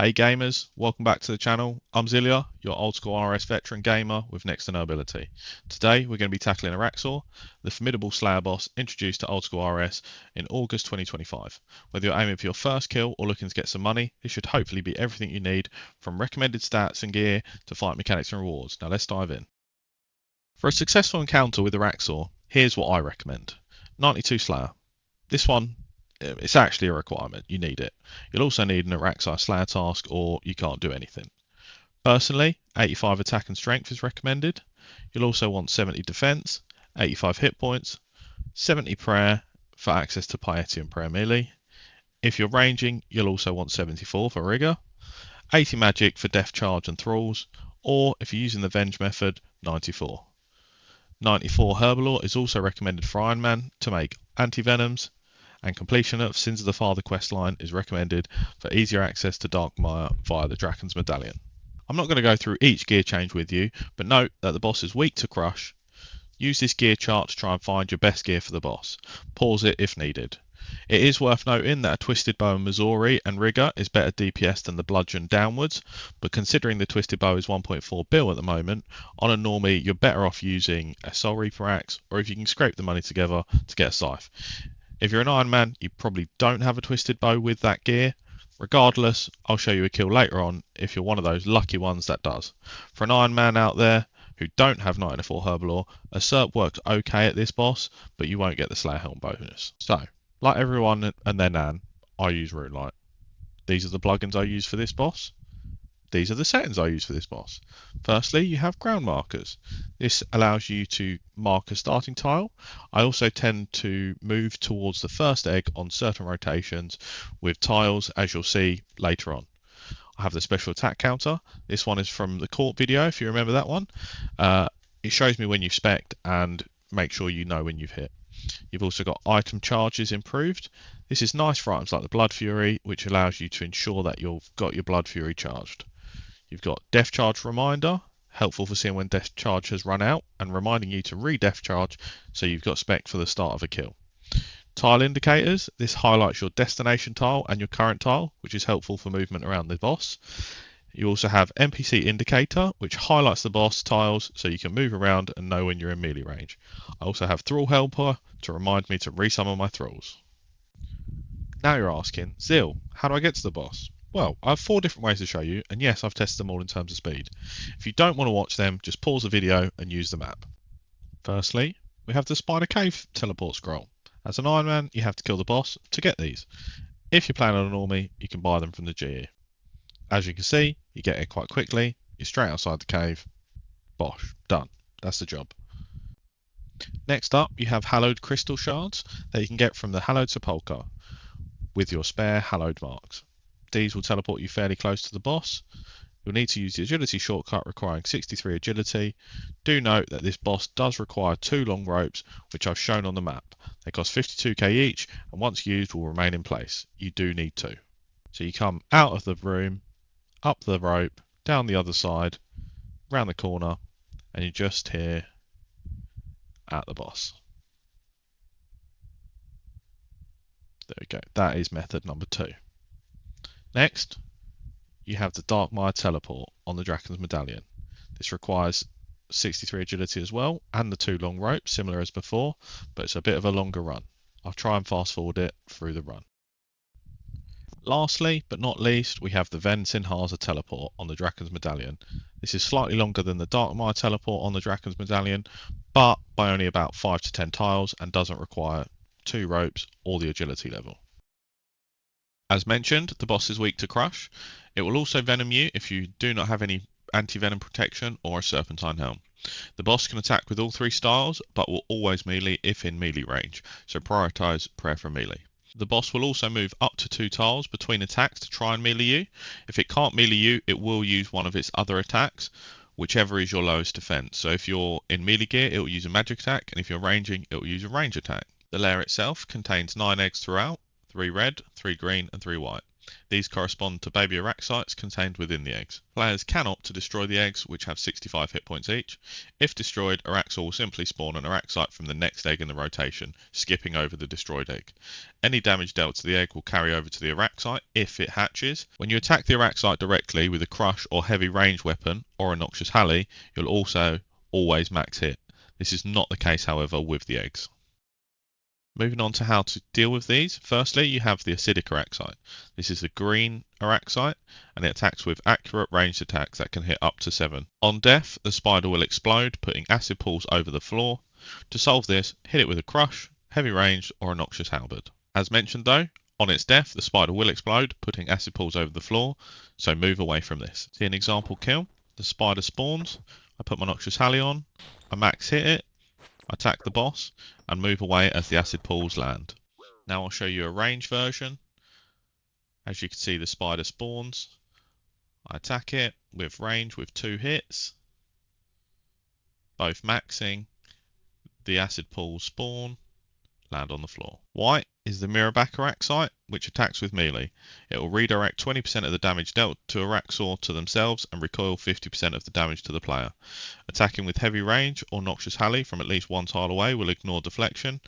Hey gamers, welcome back to the channel. I'm Zillia, your Old School RS veteran gamer with next to no ability. Today we're going to be tackling Araxxor, the formidable Slayer boss introduced to Old School RS in August 2025. Whether you're aiming for your first kill or looking to get some money, this should hopefully be everything you need, from recommended stats and gear to fight mechanics and rewards. Now let's dive in. For a successful encounter with Araxxor, here's what I recommend. 92 Slayer. This one, it's actually a requirement. You need it. You'll also need an Araxyte Slayer task or you can't do anything. Personally, 85 attack and strength is recommended. You'll also want 70 defense, 85 hit points, 70 prayer for access to piety and prayer melee. If you're ranging, you'll also want 74 for rigor, 80 magic for death charge and thralls, or if you're using the venge method, 94. 94 Herbalore is also recommended for Ironman to make anti-venoms, and completion of Sins of the Father questline is recommended for easier access to Darkmire via the Draken's Medallion. I'm not going to go through each gear change with you, but note that the boss is weak to crush. Use this gear chart to try and find your best gear for the boss. Pause it if needed. It is worth noting that a Twisted Bow in Missouri and Rigor is better DPS than the Bludgeon downwards, but considering the Twisted Bow is 1.4 bill at the moment, on a normie you're better off using a Soul Reaper axe, or if you can scrape the money together to get a scythe. If you're an Iron Man, you probably don't have a Twisted Bow with that gear. Regardless, I'll show you a kill later on if you're one of those lucky ones that does. For an Iron Man out there who don't have 94 Herbalore, a Serp works okay at this boss, but you won't get the Slayer Helm bonus. So, like everyone and their nan, I use RuneLite. These are the plugins I use for this boss. These are the settings I use for this boss. Firstly, you have ground markers. This allows you to mark a starting tile. I also tend to move towards the first egg on certain rotations with tiles, as you'll see later on. I have the special attack counter. This one is from the court video, if you remember that one. It shows me when you've spec'd and make sure you know when you've hit. You've also got item charges improved. This is nice for items like the Blood Fury, which allows you to ensure that you've got your Blood Fury charged. You've got Death Charge Reminder, helpful for seeing when Death Charge has run out and reminding you to re-Death Charge so you've got spec for the start of a kill. Tile Indicators, this highlights your destination tile and your current tile, which is helpful for movement around the boss. You also have NPC Indicator, which highlights the boss tiles so you can move around and know when you're in melee range. I also have Thrall Helper to remind me to resummon my thralls. Now you're asking, Zil, how do I get to the boss? Well, I have 4 different ways to show you, and yes, I've tested them all in terms of speed. If you don't want to watch them, just pause the video and use the map. Firstly, we have the Spider Cave teleport scroll. As an Iron Man, you have to kill the boss to get these. If you're playing on a normie, you can buy them from the GE. As you can see, you get it quite quickly, you're straight outside the cave, bosh, done. That's the job. Next up, you have Hallowed Crystal Shards that you can get from the Hallowed Sepulchre with your spare Hallowed Marks. These will teleport you fairly close to the boss. You'll need to use the agility shortcut requiring 63 agility. Do note that this boss does require 2 long ropes, which I've shown on the map. They cost 52k each, and once used will remain in place. You do need 2. So you come out of the room, up the rope, down the other side, round the corner, and you're just here at the boss. There we go. That is method number 2. Next, you have the Darkmire teleport on the Draken's Medallion. This requires 63 agility as well, and the 2 long ropes, similar as before, but it's a bit of a longer run. I'll try and fast forward it through the run. Lastly, but not least, we have the Ven Sinhaza teleport on the Draken's Medallion. This is slightly longer than the Darkmire teleport on the Draken's Medallion, but by only about 5 to 10 tiles and doesn't require 2 ropes or the agility level. As mentioned, the boss is weak to crush. It will also venom you if you do not have any anti-venom protection or a serpentine helm. The boss can attack with all 3 styles, but will always melee if in melee range, so prioritise prayer for melee. The boss will also move up to 2 tiles between attacks to try and melee you. If it can't melee you, it will use one of its other attacks, whichever is your lowest defense. So if you're in melee gear, it will use a magic attack, and if you're ranging, it will use a range attack. The lair itself contains 9 eggs throughout, 3 red, 3 green and 3 white. These correspond to baby Araxytes contained within the eggs. Players can opt to destroy the eggs, which have 65 hit points each. If destroyed, Araxxor will simply spawn an Araxyte from the next egg in the rotation, skipping over the destroyed egg. Any damage dealt to the egg will carry over to the Araxyte if it hatches. When you attack the Araxyte directly with a crush or heavy range weapon or a noxious Halley, you'll also always max hit. This is not the case, however, with the eggs. Moving on to how to deal with these. Firstly, you have the acidic Araxyte. This is the green Araxyte, and it attacks with accurate ranged attacks that can hit up to 7. On death, the spider will explode, putting acid pools over the floor. To solve this, hit it with a crush, heavy range, or a noxious halberd. As mentioned though, on its death, the spider will explode, putting acid pools over the floor, so move away from this. See an example kill? The spider spawns, I put my noxious Halley on, I max hit it, attack the boss, and move away as the acid pools land. Now I'll show you a range version. As you can see, the spider spawns. I attack it with range with 2 hits, both maxing. The acid pools spawn, land on the floor. White is the Mirrorback Araxyte, which attacks with melee. It will redirect 20% of the damage dealt to Araxxor to themselves and recoil 50% of the damage to the player. Attacking with heavy range or noxious Halley from at least 1 tile away will ignore deflection,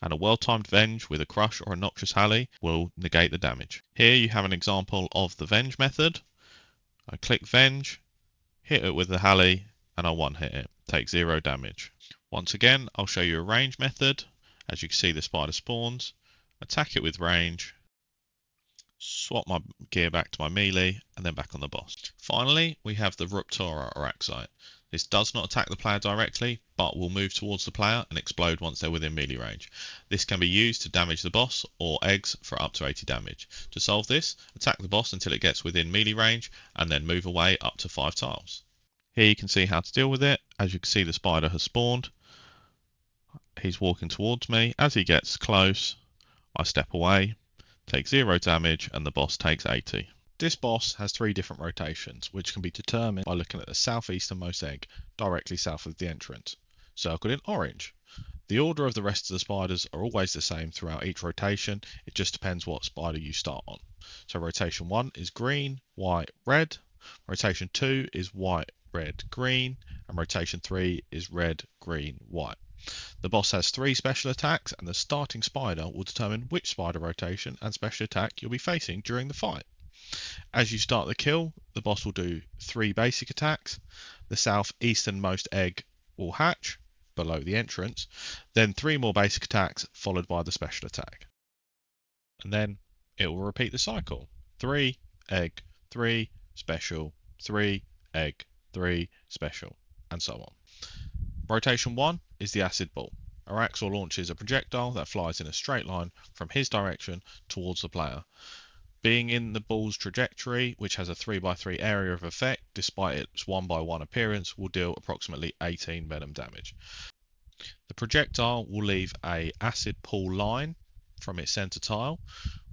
and a well-timed Venge with a crush or a noxious Halley will negate the damage. Here you have an example of the Venge method. I click Venge, hit it with the Halley, and I one-hit it. Take 0 damage. Once again, I'll show you a range method. As you can see, the spider spawns, attack it with range, swap my gear back to my melee, and then back on the boss. Finally, we have the Ruptura Araxyte. This does not attack the player directly, but will move towards the player and explode once they're within melee range. This can be used to damage the boss or eggs for up to 80 damage. To solve this, attack the boss until it gets within melee range, and then move away up to 5 tiles. Here you can see how to deal with it. As you can see, the spider has spawned. He's walking towards me. As he gets close, I step away, take 0 damage, and the boss takes 80. This boss has 3 different rotations, which can be determined by looking at the southeasternmost egg, directly south of the entrance, circled in orange. The order of the rest of the spiders are always the same throughout each rotation, it just depends what spider you start on. So rotation 1 is green, white, red, rotation 2 is white, red, green, and rotation 3 is red, green, white. The boss has 3 special attacks, and the starting spider will determine which spider rotation and special attack you'll be facing during the fight. As you start the kill, the boss will do 3 basic attacks. The southeasternmost egg will hatch below the entrance, then 3 more basic attacks followed by the special attack. And then it will repeat the cycle. 3, egg, 3, special, 3, egg, 3, special, and so on. Rotation 1 is the acid ball. Araxxor launches a projectile that flies in a straight line from his direction towards the player. Being in the ball's trajectory, which has a 3x3 area of effect, despite its 1x1 appearance, will deal approximately 18 venom damage. The projectile will leave an acid pool line from its center tile,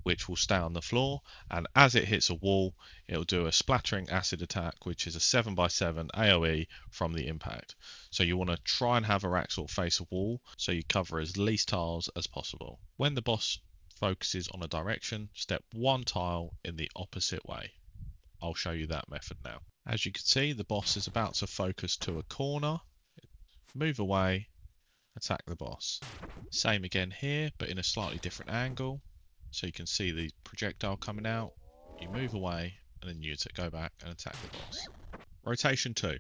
which will stay on the floor, and as it hits a wall, it will do a splattering acid attack, which is a 7x7 AoE from the impact. So you want to try and have Araxxor face a wall, so you cover as least tiles as possible. When the boss focuses on a direction, step 1 tile in the opposite way. I'll show you that method now. As you can see, the boss is about to focus to a corner. Move away, attack the boss. Same again here, but in a slightly different angle. So you can see the projectile coming out, you move away, and then you go back and attack the boss. Rotation 2,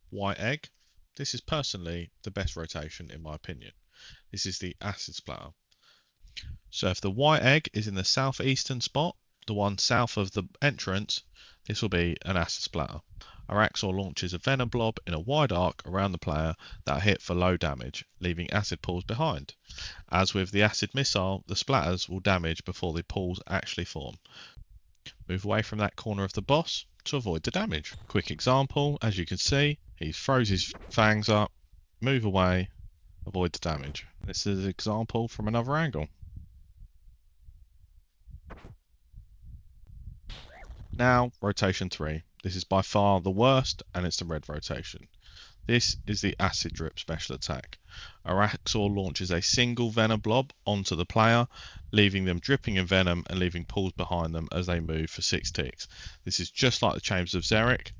white egg. This is personally the best rotation in my opinion. This is the acid splatter. So if the white egg is in the southeastern spot, the one south of the entrance, this will be an acid splatter. Araxxor launches a venom blob in a wide arc around the player that hit for low damage, leaving acid pools behind. As with the acid missile, the splatters will damage before the pools actually form. Move away from that corner of the boss to avoid the damage. Quick example, as you can see, he throws his fangs up, move away, avoid the damage. This is an example from another angle. Now, rotation 3. This is by far the worst, and it's the red rotation. This is the Acid Drip special attack. Araxxor launches a single venom blob onto the player, leaving them dripping in venom and leaving pools behind them as they move for 6 ticks. This is just like the Chambers of Xeric.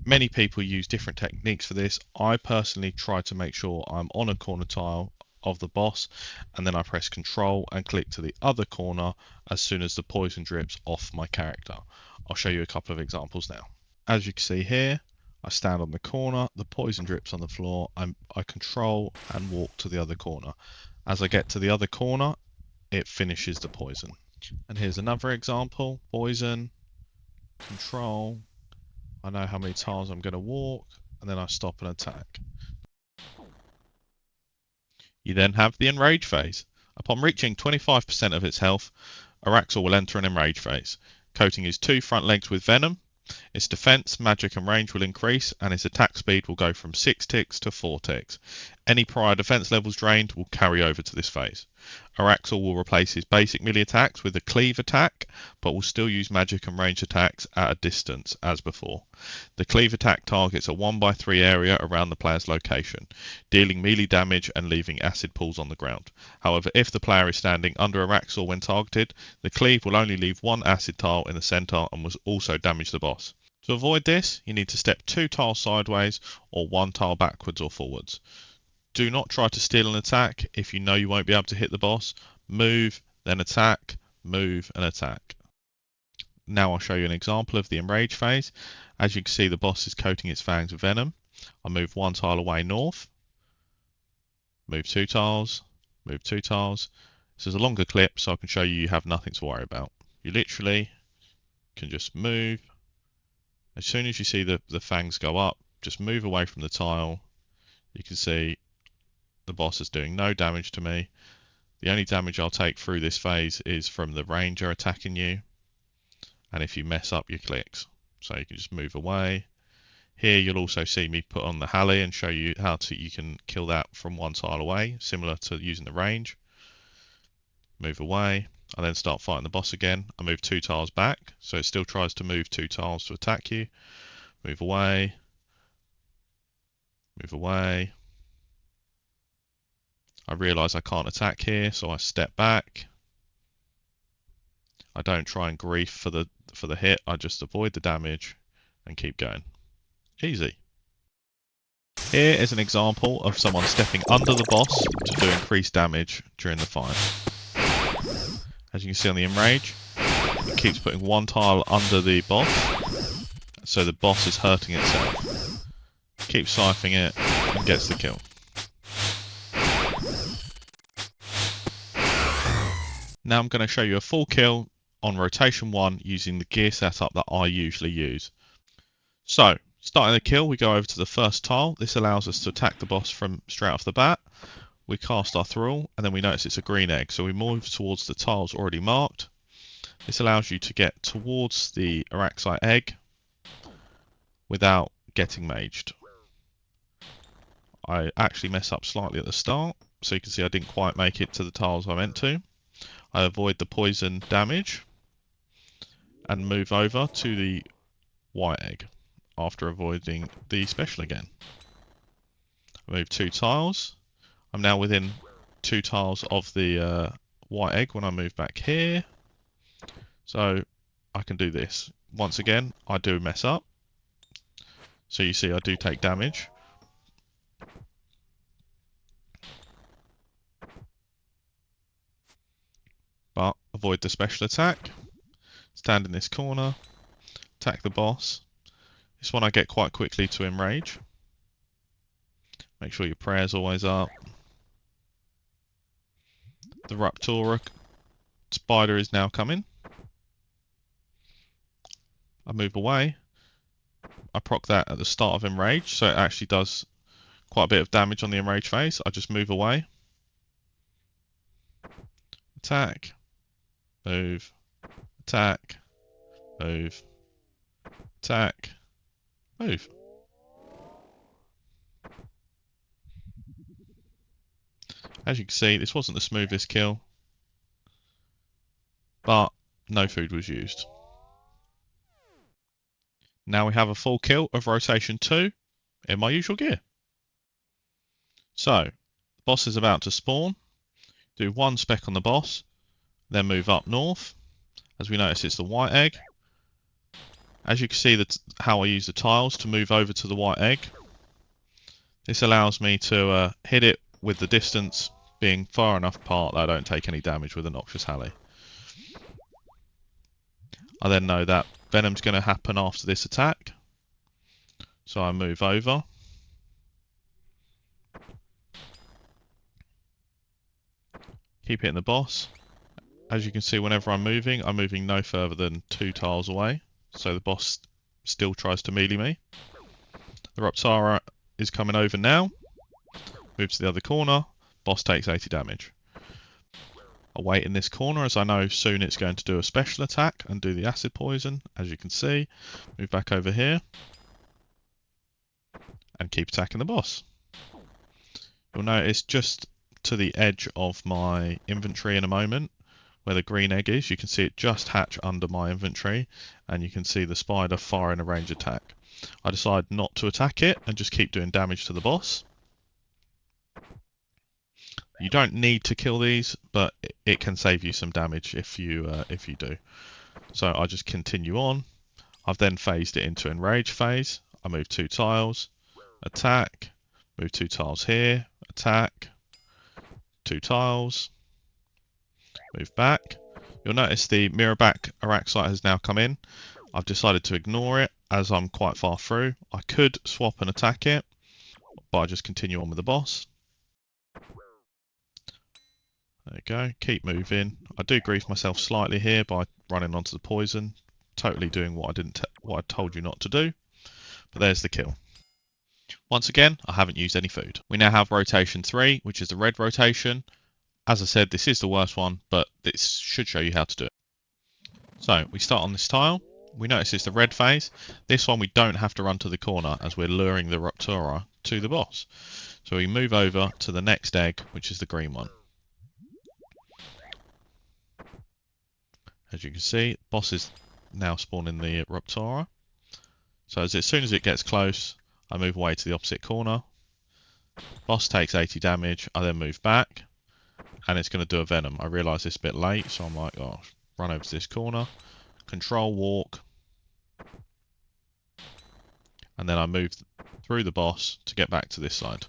Many people use different techniques for this. I personally try to make sure I'm on a corner tile of the boss, and then I press Control and click to the other corner as soon as the poison drips off my character. I'll show you a couple of examples now. As you can see here, I stand on the corner, the poison drips on the floor, I control and walk to the other corner. As I get to the other corner, it finishes the poison. And here's another example, poison, control, I know how many tiles I'm going to walk, and then I stop and attack. You then have the Enrage phase. Upon reaching 25% of its health, Araxxor will enter an Enrage phase, coating his 2 front legs with venom. Its defense, magic and range will increase, and its attack speed will go from 6 ticks to 4 ticks. Any prior defense levels drained will carry over to this phase. Araxxor will replace his basic melee attacks with a cleave attack, but will still use magic and range attacks at a distance as before. The cleave attack targets a 1x3 area around the player's location, dealing melee damage and leaving acid pools on the ground. However, if the player is standing under Araxxor when targeted, the cleave will only leave 1 acid tile in the center and will also damage the boss. To avoid this, you need to step 2 tiles sideways or 1 tile backwards or forwards. Do not try to steal an attack if you know you won't be able to hit the boss. Move, then attack, move and attack. Now I'll show you an example of the Enrage phase. As you can see, the boss is coating its fangs with venom. I move 1 tile away north, move 2 tiles, move 2 tiles. This is a longer clip so I can show you have nothing to worry about. You literally can just move. As soon as you see the fangs go up, just move away from the tile. You can see the boss is doing no damage to me. The only damage I'll take through this phase is from the ranger attacking you, and if you mess up your clicks. So you can just move away. Here you'll also see me put on the Halley and show you how you can kill that from 1 tile away, similar to using the range. Move away. I then start fighting the boss again. I move 2 tiles back, so it still tries to move 2 tiles to attack you. Move away. Move away. I realise I can't attack here, so I step back. I don't try and grief for the hit, I just avoid the damage and keep going. Easy. Here is an example of someone stepping under the boss to do increased damage during the fight. As you can see on the Enrage, it keeps putting 1 tile under the boss, so the boss is hurting itself. Keeps siphoning it and gets the kill. Now I'm going to show you a full kill on rotation 1 using the gear setup that I usually use. So, starting the kill, we go over to the first tile. This allows us to attack the boss from straight off the bat. We cast our thrall, and then we notice it's a green egg, so we move towards the tiles already marked. This allows you to get towards the Araxyte egg without getting maged. I actually mess up slightly at the start, so you can see I didn't quite make it to the tiles I meant to. I avoid the poison damage and move over to the white egg after avoiding the special again. I move 2 tiles. I'm now within 2 tiles of the white egg when I move back here. So I can do this. Once again, I do mess up. So you see I do take damage. But avoid the special attack. Stand in this corner. Attack the boss. This one I get quite quickly to Enrage. Make sure your prayer's always up. The Ruptura spider is now coming. I move away. I proc that at the start of Enrage, so it actually does quite a bit of damage on the Enrage phase. I just move away. Attack. Move. Attack. Move. Attack. Move. As you can see, this wasn't the smoothest kill, but no food was used. Now we have a full kill of rotation 2 in my usual gear. So, boss is about to spawn. Do one spec on the boss, then move up north. As we notice, it's the white egg. As you can see how I use the tiles to move over to the white egg. This allows me to hit it with the distance being far enough apart that I don't take any damage with a Noxious Halley. I then know that Venom's going to happen after this attack. So I move over. Keep hitting the boss. As you can see, whenever I'm moving no further than 2 tiles away. So the boss still tries to melee me. The Ruptura is coming over now. Move to the other corner. Boss takes 80 damage. I wait in this corner as I know soon it's going to do a special attack and do the acid poison, as you can see. Move back over here. And keep attacking the boss. You'll notice just to the edge of my inventory in a moment, where the green egg is, you can see it just hatch under my inventory, and you can see the spider firing a range attack. I decide not to attack it and just keep doing damage to the boss. You don't need to kill these, but it can save you some damage if you do. So I just continue on. I've then phased it into Enrage phase. I move 2 tiles, attack, move 2 tiles here, attack, 2 tiles, move back. You'll notice the Mirrorback Araxyte has now come in. I've decided to ignore it as I'm quite far through. I could swap and attack it, but I just continue on with the boss. There you go, keep moving. I do grief myself slightly here by running onto the poison, totally doing what I told you not to do. But there's the kill. Once again, I haven't used any food. We now have rotation 3, which is the red rotation. As I said, this is the worst one, but this should show you how to do it. So we start on this tile. We notice it's the red phase. This one we don't have to run to the corner as we're luring the Ruptura to the boss. So we move over to the next egg, which is the green one. As you can see, boss is now spawning the Ruptura. So as soon as it gets close, I move away to the opposite corner. Boss takes 80 damage. I then move back, and it's going to do a venom. I realise it's a bit late, so I'm like, oh, run over to this corner, control walk, and then I move through the boss to get back to this side.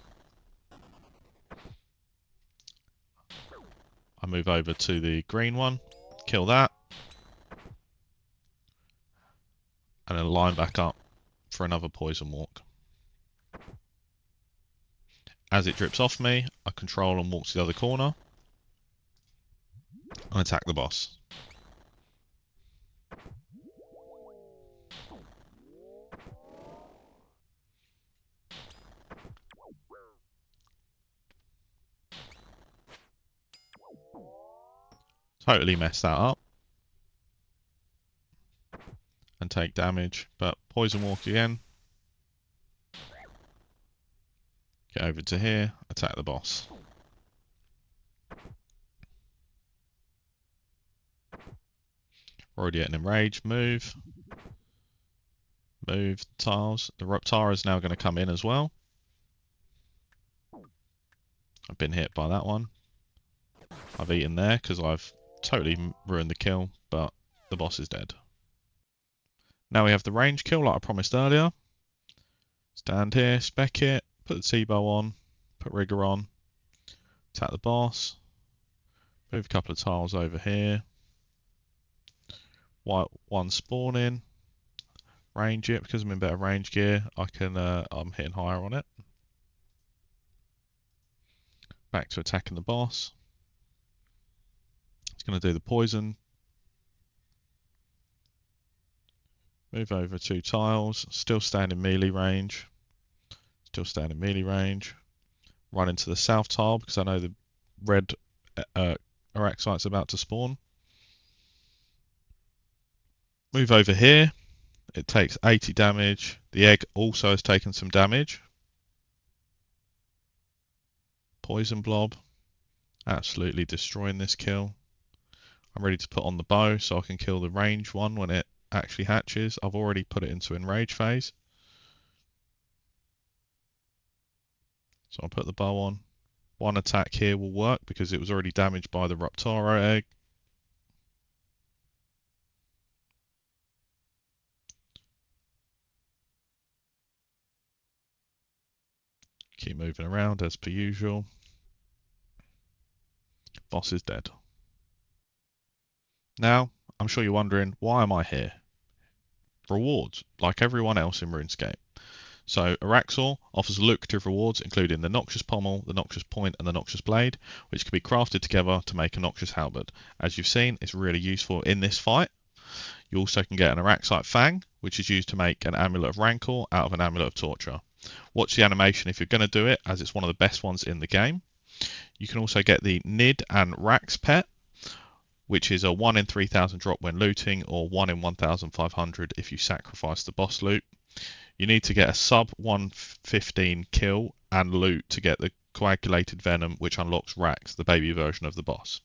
I move over to the green one, kill that, and then line back up for another poison walk. As it drips off me, I control and walk to the other corner and attack the boss. Totally messed that up and take damage, but poison walk again. Get over to here, attack the boss. Already at an enrage, move tiles. The Ruptura is now going to come in as well. I've been hit by that one. I've eaten there because I've totally ruined the kill, but the boss is dead. Now we have the range kill like I promised earlier. Stand here, spec it, put the T-bow on, put rigger on, attack the boss, move a couple of tiles over here, white one spawn in, range it because I'm in better range gear. I'm hitting higher on it. Back to attacking the boss. It's going to do the poison. Move over 2 tiles, still staying in melee range. Run into the south tile because I know the red Araxyte's about to spawn. Move over here. It takes 80 damage. The egg also has taken some damage. Poison blob. Absolutely destroying this kill. I'm ready to put on the bow so I can kill the range one when it actually hatches. I've already put it into enrage phase. So I'll put the bow on. One attack here will work because it was already damaged by the Ruptura egg. Keep moving around as per usual. Boss is dead. Now, I'm sure you're wondering, why am I here? Rewards, like everyone else in RuneScape. So Araxxor offers lucrative rewards including the Noxious Pommel, the Noxious Point and the Noxious Blade, which can be crafted together to make a Noxious Halberd. As you've seen, it's really useful in this fight. You also can get an Araxyte Fang, which is used to make an Amulet of Rancor out of an Amulet of Torture. Watch the animation if you're going to do it, as it's one of the best ones in the game. You can also get the Nid and Rax pet, which is a 1 in 3,000 drop when looting, or 1 in 1,500 if you sacrifice the boss loot. You need to get a sub 115 kill and loot to get the coagulated venom, which unlocks Rax, the baby version of the boss.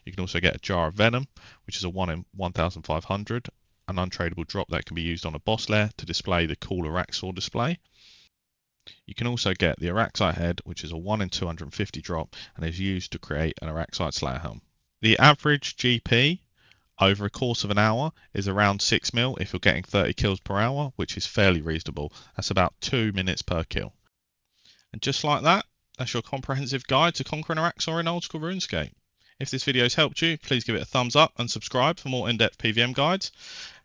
You can also get a jar of venom, which is a 1 in 1,500, an untradeable drop that can be used on a boss lair to display the cool Araxxor display. You can also get the Araxyte head, which is a 1 in 250 drop and is used to create an Araxyte Slayer helm. The average GP over a course of an hour is around 6 mil if you're getting 30 kills per hour, which is fairly reasonable. That's about 2 minutes per kill. And just like that, that's your comprehensive guide to conquering Araxxor in Old School RuneScape. If this video has helped you, please give it a thumbs up and subscribe for more in-depth PVM guides.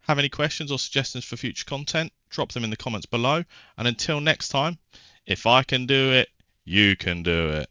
Have any questions or suggestions for future content, drop them in the comments below. And until next time, if I can do it, you can do it.